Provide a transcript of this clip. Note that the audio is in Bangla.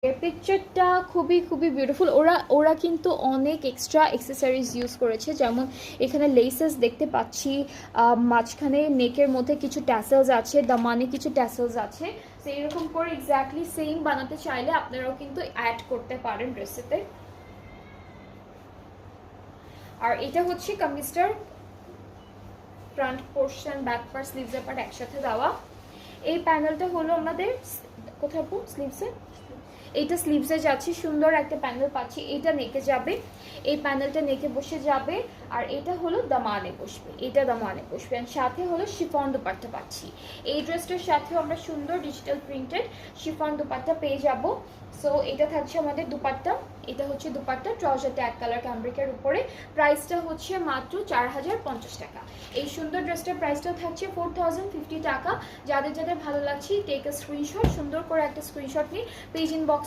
এর পিকচারটা খুবই খুবই বিউটিফুল। ওরা ওরা কিন্তু অনেক এক্সট্রা অ্যাক্সেসরিজ ইউজ করেছে, যেমন এখানে লেসেস দেখতে পাচ্ছি, মাঝখানে নেকের মধ্যে কিছু ট্যাসেলস আছে, দামানে কিছু ট্যাসেলস আছে। তো এরকম করে এক্স্যাক্টলি সেম বানাতে চাইলে আপনারাও কিন্তু অ্যাড করতে পারেন ড্রেসেতে। আর এটা হচ্ছে কামিজটার ফ্রন্ট পোর্শন, ব্যাক পার্ট, স্লিভসের পার্ট একসাথে দেওয়া। এই প্যানেলটা হলো আমাদের কোথায় স্লিভসে, এইটা স্লিভসে যাচ্ছে, সুন্দর একটা প্যানেল পাচ্ছি। এটা নেকে যাবে, এই প্যানেলটা নেকে বসে যাবে, আর এটা হলো দামানে বসবে, এটা দামানে বসবে। আর সাথে হলো শিফন দুপাট্টা পাচ্ছি। এই ড্রেসটার সাথেও আমরা সুন্দর ডিজিটাল প্রিন্টেড শিফন দুপাট্টা পেয়ে যাব। সো এটা থাকছে আমাদের দুপাট্টা, এটা হচ্ছে দুপাট্টা, ট্রাউজারটা এক কালার ক্যাম্ব্রিকের উপরে। প্রাইসটা হচ্ছে মাত্র 4050 টাকা। এই সুন্দর ড্রেসটার প্রাইসটাও থাকছে 4050 টাকা। যাদের যাদের ভালো লাগছে টেক আ স্ক্রিনশট, সুন্দর করে একটা স্ক্রিনশট নিয়ে পেজ ইনবক্স